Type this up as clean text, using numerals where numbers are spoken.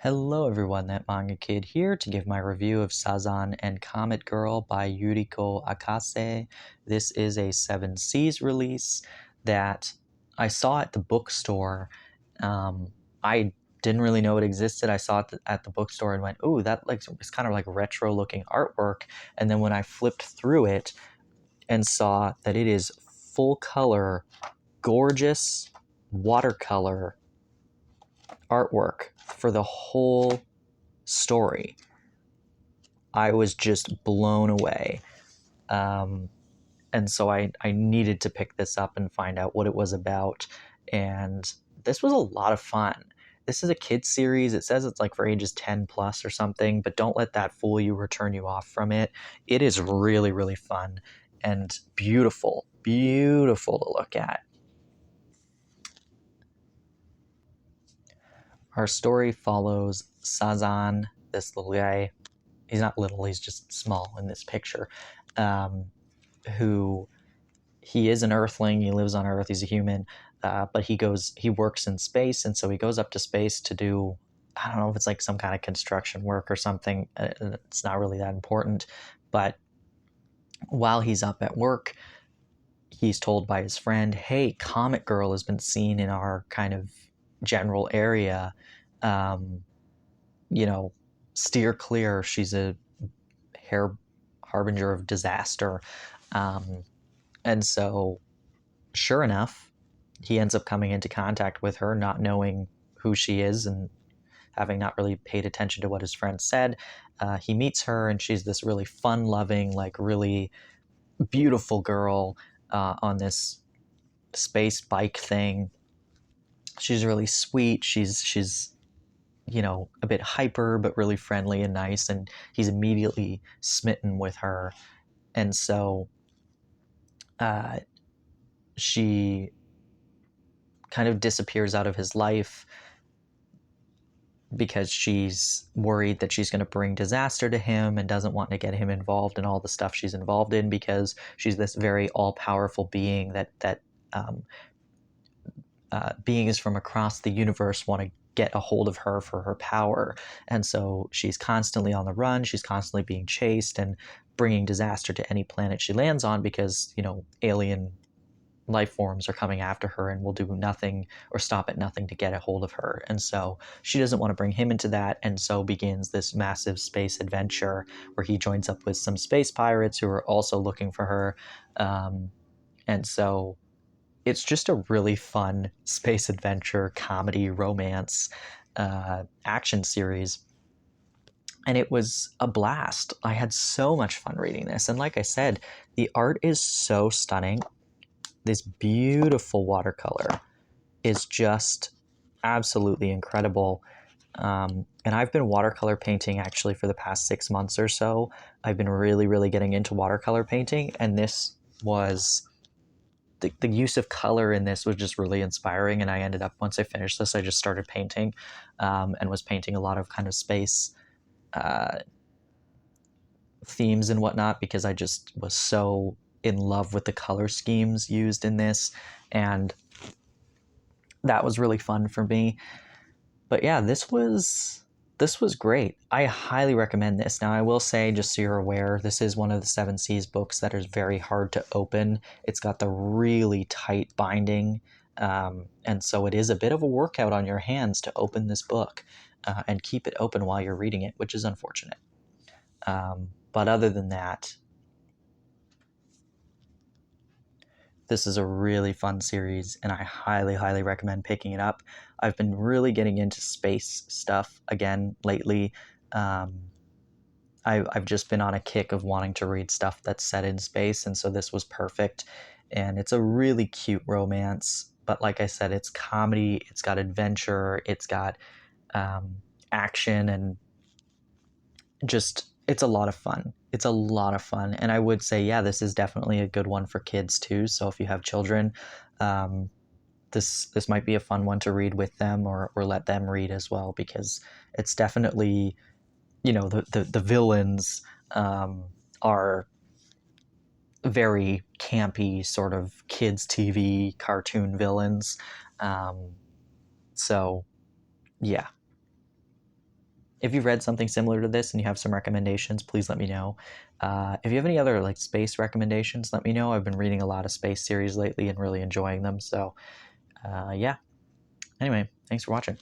Hello everyone, that Manga Kid here to give my review of Sazan and Comet Girl by Yuriko Akase. This is a 7 Seas release that I saw at the bookstore. I didn't really know it existed. I saw it at the bookstore and went, "Ooh, that it's kind of like retro looking artwork." And then when I flipped through it and saw that it is full color, gorgeous watercolor artwork for the whole story, I was just blown away. And so I needed to pick this up and find out what it was about. And this was a lot of fun. This is a kids series. It says it's like for ages 10 plus or something, but don't let that fool you or turn you off from it. It is really, really fun and beautiful, beautiful to look at. Our story follows Sazan, this little guy. He's not little, he's just small in this picture. Who he is an earthling, he lives on Earth, he's a human, but he works in space, and so he goes up to space to do, I don't know if it's like some kind of construction work or something. It's not really that important, but while he's up at work, he's told by his friend, hey, Comet Girl has been seen in our kind of general area. um, you know, steer clear, she's a harbinger of disaster. um, And so, sure enough, he ends up coming into contact with her, not knowing who she is and having not really paid attention to what his friend said. He meets her, and she's this really fun-loving, like really beautiful girl on this space bike thing. She's really sweet. She's a bit hyper, but really friendly and nice. And he's immediately smitten with her. And so uh, she kind of disappears out of his life because she's worried that she's going to bring disaster to him and doesn't want to get him involved in all the stuff she's involved in, because she's this very all-powerful being that um, beings from across the universe want to get a hold of her for her power. And so she's constantly on the run, she's constantly being chased and bringing disaster to any planet she lands on, because alien life forms are coming after her and will do nothing or stop at nothing to get a hold of her. And so she doesn't want to bring him into that. And so begins this massive space adventure where he joins up with some space pirates who are also looking for her. And so it's just a really fun space adventure, comedy, romance, action series. And it was a blast. I had so much fun reading this. And like I said, the art is so stunning. This beautiful watercolor is just absolutely incredible. And I've been watercolor painting actually for the past 6 months or so. I've been really, really getting into watercolor painting, and this was the use of color in this was just really inspiring. And I ended up, once I finished this, I just started painting, and was painting a lot of kind of space uh, themes and whatnot, because I just was so in love with the color schemes used in this, and that was really fun for me. But yeah, this was great. I highly recommend this. Now, I will say, just so you're aware, this is one of the Seven Seas books that is very hard to open. It's got the really tight binding, and so it is a bit of a workout on your hands to open this book and keep it open while you're reading it, which is unfortunate. But other than that, this is a really fun series, and I highly, highly recommend picking it up. I've been really getting into space stuff again lately. I've just been on a kick of wanting to read stuff that's set in space, and so this was perfect. And it's a really cute romance, but like I said, it's comedy, it's got adventure, it's got action, and just, it's a lot of fun. It's a lot of fun. And I would say, yeah, this is definitely a good one for kids too. So if you have children, this might be a fun one to read with them, or let them read as well, because it's definitely, the villains are very campy, sort of kids TV cartoon villains. So yeah. if you've read something similar to this and you have some recommendations, please let me know. If you have any other like space recommendations, let me know. I've been reading a lot of space series lately and really enjoying them. So yeah. Anyway, thanks for watching.